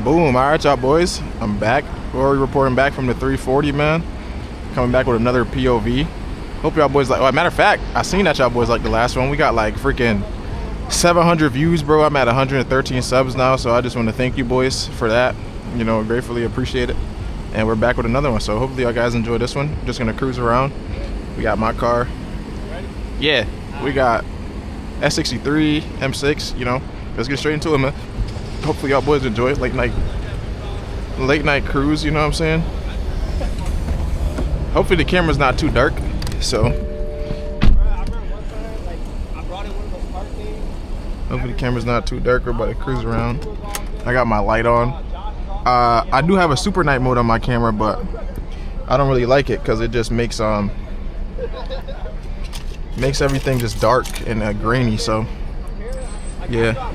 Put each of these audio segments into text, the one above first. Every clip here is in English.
Boom. All right, y'all boys. I'm back. Rory reporting back from the 340, man. Coming back with another POV. Hope y'all boys like. Well, matter of fact, I seen that y'all boys like the last one. We got like freaking 700 views, bro. I'm at 113 subs now, so I just want to thank you boys for that. You know, gratefully appreciate it. And we're back with another one. So hopefully y'all guys enjoy this one. Just gonna cruise around. We got my car. Yeah, we got S63, M6. You know, let's get straight into it, man. Hopefully y'all boys enjoy it. Late night cruise. You know what I'm saying? Hopefully the camera's not too dark. So hopefully the camera's not too dark. We're about to cruise around. I got my light on. I do have a super night mode on my camera, but I don't really like it because it just makes everything just dark and grainy. So yeah,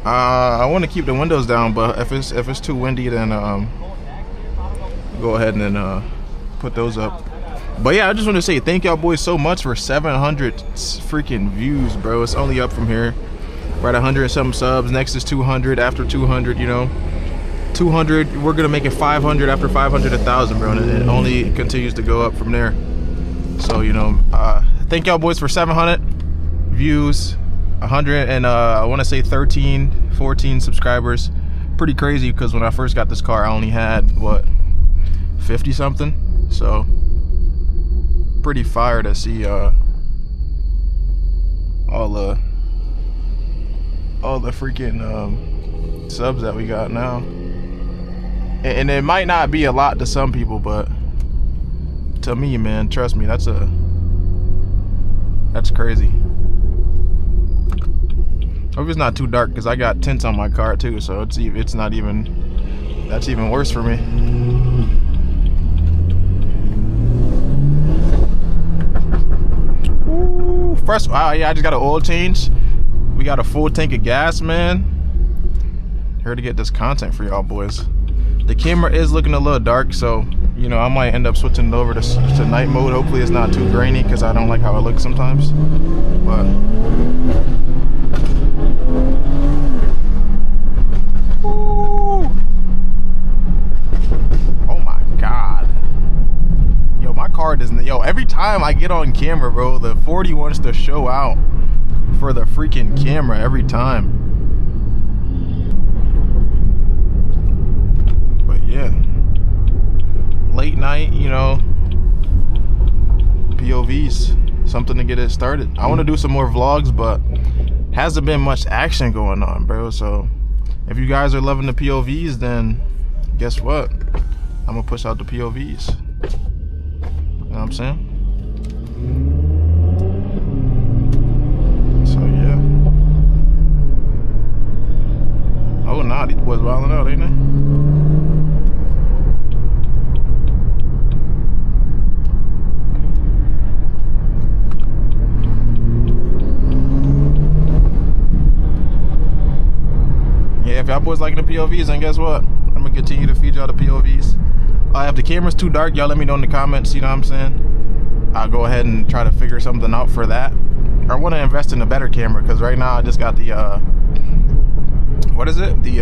I want to keep the windows down, but if it's too windy, then go ahead and then put those up. But yeah, I just want to say thank y'all boys so much for 700 freaking views, bro. It's only up from here. We're at 100 and some subs. Next is 200. After 200, you know, 200, we're gonna make it 500. After 500, 1,000, bro, and it only continues to go up from there. So you know, thank y'all boys for 700 views, 100 and I want to say 14 subscribers. Pretty crazy because when I first got this car, I only had what, 50 something. So pretty fire to see all the freaking subs that we got now. And it might not be a lot to some people, but to me, man, trust me, that's crazy. Hope it's not too dark because I got tints on my car too, so it's not even, that's even worse for me. Ooh, first, wow, yeah, I just got an oil change. We got a full tank of gas, man. Here to get this content for y'all boys. The camera is looking a little dark, so you know, I might end up switching it over to night mode. Hopefully it's not too grainy because I don't like how it looks sometimes. But ooh. Oh my god. Yo, my car doesn't, yo, every time I get on camera, bro, the 40 wants to show out for the freaking camera every time. But yeah, late night, you know, POVs, something to get it started. I want to do some more vlogs, but hasn't been much action going on, bro. So if you guys are loving the POVs, then guess what, I'm gonna push out the POVs. You know what I'm saying? So yeah. Oh nah, these boys wilding out, ain't they? Yeah, if y'all boys liking the POVs, then guess what? I'm gonna continue to feed y'all the POVs. If the camera's too dark, y'all let me know in the comments, you know what I'm saying? I'll go ahead and try to figure something out for that. I want to invest in a better camera because right now I just got the what is it? The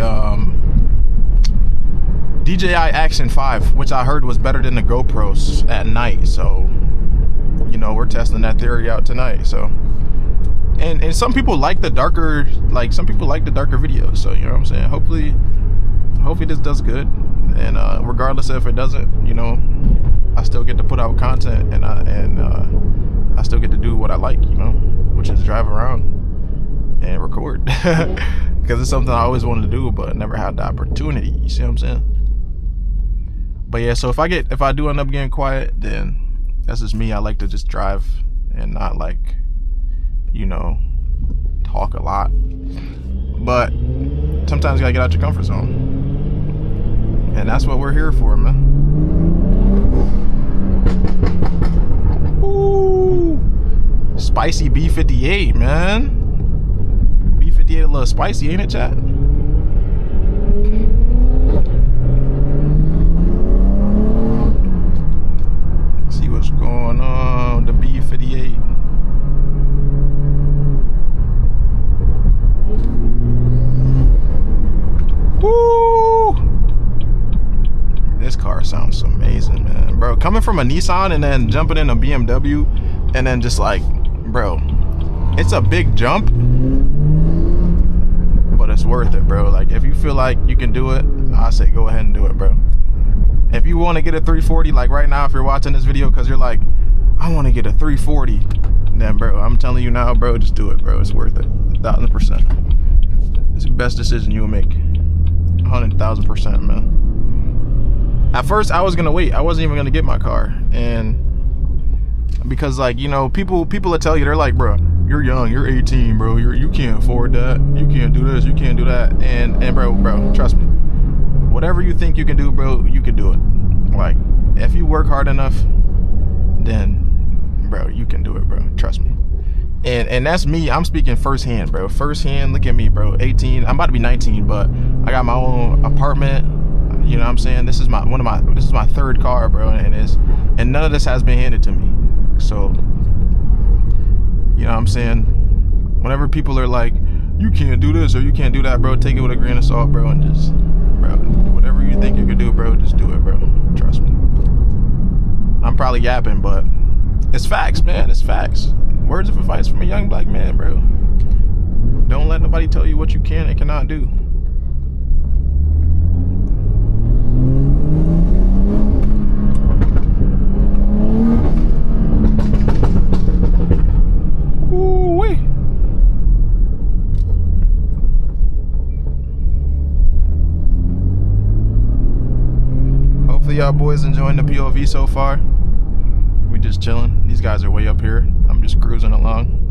DJI Action 5, which I heard was better than the GoPros at night. So, you know, we're testing that theory out tonight. So, and some people like the darker, like some people like the darker videos. So, you know what I'm saying? Hopefully this does good. And regardless if it doesn't, you know, I still get to put out content, and I still get to do what I like, you know, which is drive around and record. Because it's something I always wanted to do, but never had the opportunity. You see what I'm saying? But yeah, so if I do end up getting quiet, then that's just me. I like to just drive and not, like, you know, talk a lot. But sometimes you gotta get out your comfort zone. And that's what we're here for, man. Ooh, spicy B58, man. B58 a little spicy, ain't it, chat? See what's going on, the B58. Woo! coming from a Nissan and then jumping in a BMW and then just like, bro, it's a big jump, but it's worth it, bro. Like, if you feel like you can do it, I say go ahead and do it, bro. If you want to get a 340, like right now, if you're watching this video because you're like, I want to get a 340, then bro, I'm telling you now, bro, just do it, bro. It's worth it, 1,000%. It's the best decision you will make, 100,000%, man. At first, I was gonna wait. I wasn't even gonna get my car, and because, like, you know, people will tell you, they're like, bro, you're young, you're 18, bro, you can't afford that, you can't do this, you can't do that, and bro, trust me, whatever you think you can do, bro, you can do it. Like, if you work hard enough, then bro, you can do it, bro, trust me. And that's me. I'm speaking firsthand, bro. Firsthand. Look at me, bro. 18. I'm about to be 19, but I got my own apartment. You know what I'm saying? This is my third car, bro, and none of this has been handed to me. So, you know what I'm saying? Whenever people are like, you can't do this or you can't do that, bro, take it with a grain of salt, bro, and just, bro, whatever you think you can do, bro, just do it, bro. Trust me. I'm probably yapping, but it's facts, man. It's facts. Words of advice from a young black man, bro. Don't let nobody tell you what you can and cannot do. Ooh-wee. Hopefully y'all boys enjoying the POV so far. We just chilling. These guys are way up here. I'm just cruising along.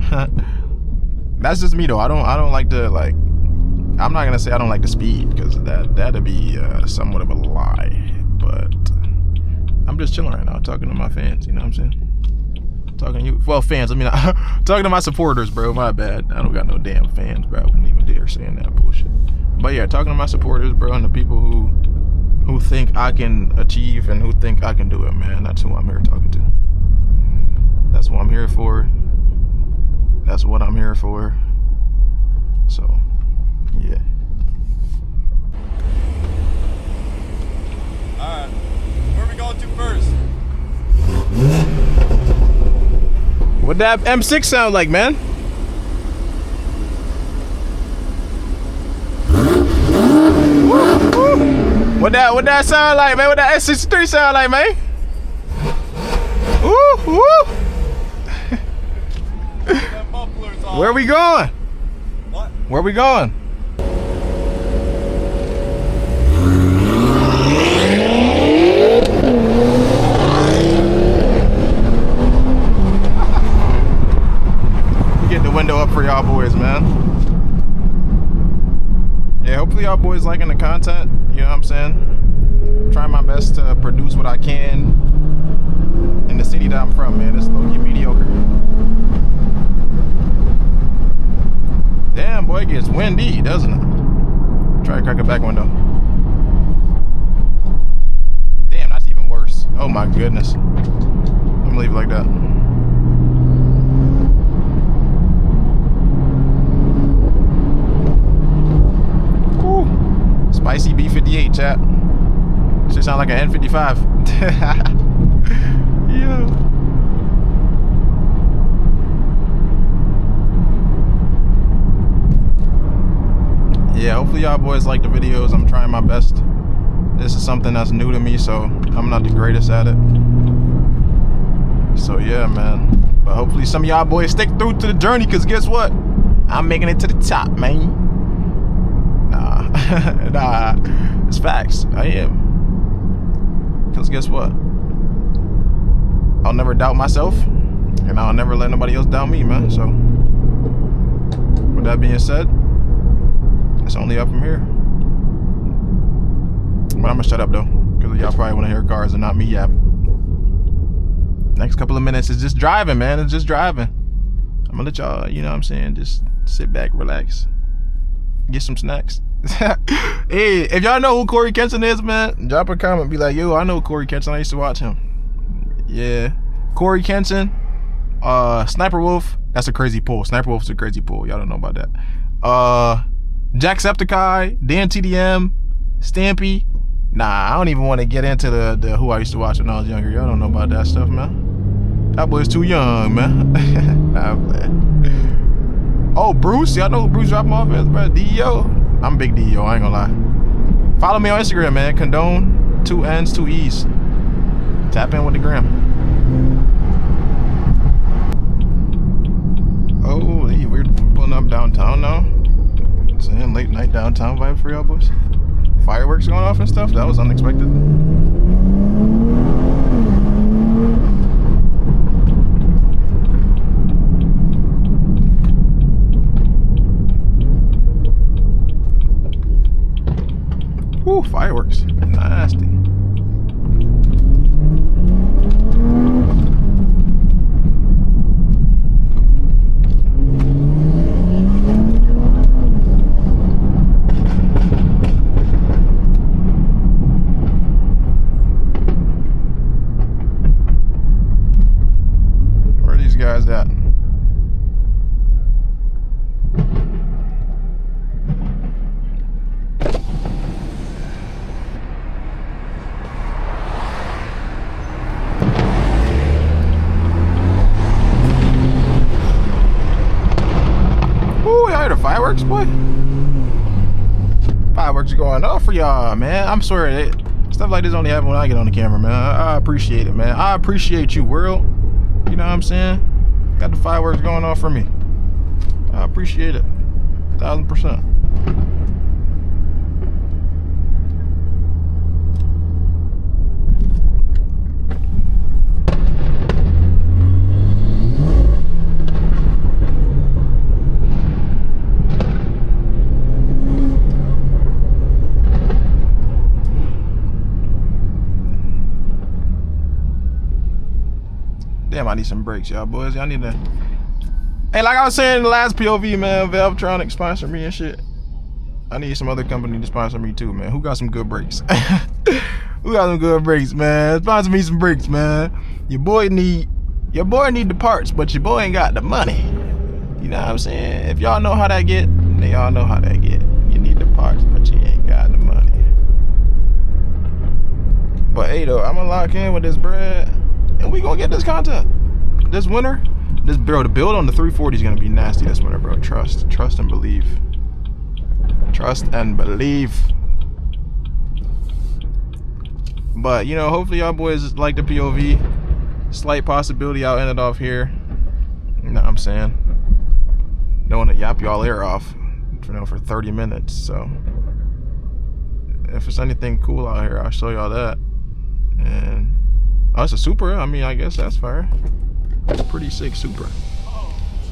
That's just me though. I don't like to, like, I'm not gonna say I don't like to speed, because that'd be somewhat of a lie. But I'm just chilling right now, talking to my fans. You know what I'm saying? Talking to you, well, fans. I mean, talking to my supporters, bro. My bad. I don't got no damn fans, bro. I wouldn't even dare saying that bullshit. But yeah, talking to my supporters, bro, and the people who think I can achieve and who think I can do it, man. That's who I'm here talking to. That's what I'm here for. That's what I'm here for. So, yeah. Alright, where are we going to first? What that M6 sound like, man? What that sound like, man? What that S63 sound like, man? Woo, woo. Where we going? What? Where we going? Get the window up for y'all boys, man. Yeah, hopefully y'all boys liking the content. You know what I'm saying? Trying my best to produce what I can in the city that I'm from, man. It's low-key mediocre. Damn, boy, it gets windy, doesn't it? Try to crack a back window. Damn, that's even worse. Oh my goodness. I'm gonna leave it like that. Woo. Spicy B58, chat. Should sound like an N55. Yeah. Yeah, hopefully y'all boys like the videos. I'm trying my best. This is something that's new to me, so I'm not the greatest at it. So yeah, man. But hopefully some of y'all boys stick through to the journey, because guess what? I'm making it to the top, man. Nah. Nah. It's facts. I am. Because guess what? I'll never doubt myself, and I'll never let nobody else doubt me, man. So with that being said, it's only up from here. But I'm gonna shut up though, because y'all probably want to hear cars and not me yap. Next couple of minutes is just driving, man. It's just driving. I'm gonna let y'all, you know what I'm saying, just sit back, relax, get some snacks. Hey, if y'all know who Corey Kenson is, man, drop a comment. Be like, yo, I know Corey Kenson. I used to watch him. Yeah, Corey Kenson, Sniper Wolf. That's a crazy pull. Sniper Wolf's a crazy pull. Y'all don't know about that. Jacksepticeye, Dan TDM, Stampy, Nah, I don't even want to get into the who I used to watch when I was younger. Y'all don't know about that stuff, man. That boy's too young, man. Nah, I'm playing. Oh, Bruce. Y'all know who Bruce dropped him off as, bro? DEO. I'm big DEO. I ain't gonna lie. Follow me on Instagram, man. Condone 2 N's 2 E's. Tap in with the gram. Oh, we're pulling up downtown now. Saying late night downtown vibe for y'all boys. Fireworks going off and stuff. That was unexpected. Woo, fireworks. Nasty. Guys at ooh, y'all heard the fireworks, boy? Fireworks are going off for y'all, man. I'm sorry, stuff like this only happen when I get on the camera, man. I appreciate it, man. I appreciate you, world. You know what I'm saying? Got the fireworks going off for me. I appreciate it. 1000%. Damn, I need some brakes, y'all boys. Y'all need to. Hey, like I was saying in the last POV, man, Valvetronic sponsor me and shit. I need some other company to sponsor me too, man. Who got some good brakes? Who got some good brakes, man? Sponsor me some brakes, man. Your boy need the parts, but your boy ain't got the money. You know what I'm saying? If y'all know how that get, then y'all know how that get. You need the parts, but you ain't got the money. But hey, though, I'm gonna lock in with this bread. And we gonna get this content this winter. The build on the 340 is gonna be nasty this winter, bro. Trust and believe. Trust and believe. But you know, hopefully y'all boys like the POV. Slight possibility I'll end it off here. You know what I'm saying? Don't want to yap y'all ear off, you know, for 30 minutes. So if it's anything cool out here, I'll show y'all that. And oh, it's a Supra. I mean, I guess that's fire. It's a pretty sick Supra.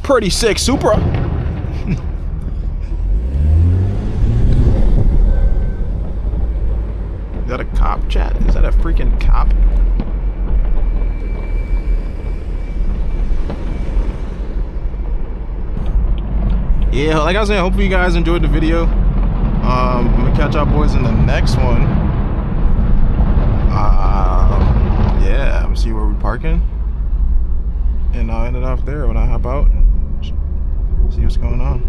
Pretty sick Supra. Is that a cop, chat? Is that a freaking cop? Yeah, like I was saying, hopefully you guys enjoyed the video. I'm gonna catch y'all boys in the next one. Yeah, I'm gonna see where we're parking. And I'll end it off there when I hop out. See what's going on.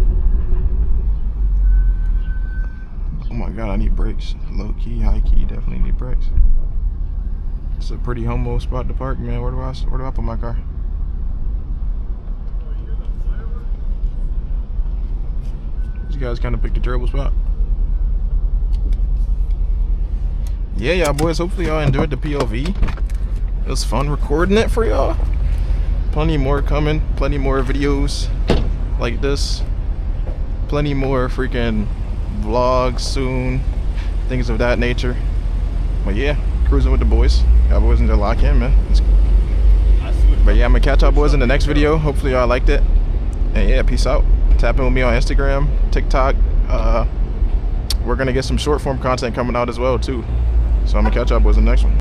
Oh my god, I need brakes. Low key, high key, definitely need brakes. It's a pretty homo spot to park, man. Where do I put my car? You guys kind of picked a terrible spot. Yeah, y'all boys, hopefully y'all enjoyed the POV. It was fun recording it for y'all. Plenty more coming, plenty more videos like this. Plenty more freaking vlogs soon, things of that nature. But yeah, cruising with the boys. Y'all boys need to lock in, man. But yeah, I'm gonna catch y'all boys in the next video. Hopefully y'all liked it. And yeah, peace out. Tap in with me on Instagram, TikTok. We're gonna get some short form content coming out as well too. So I'm gonna catch y'all boys in the next one.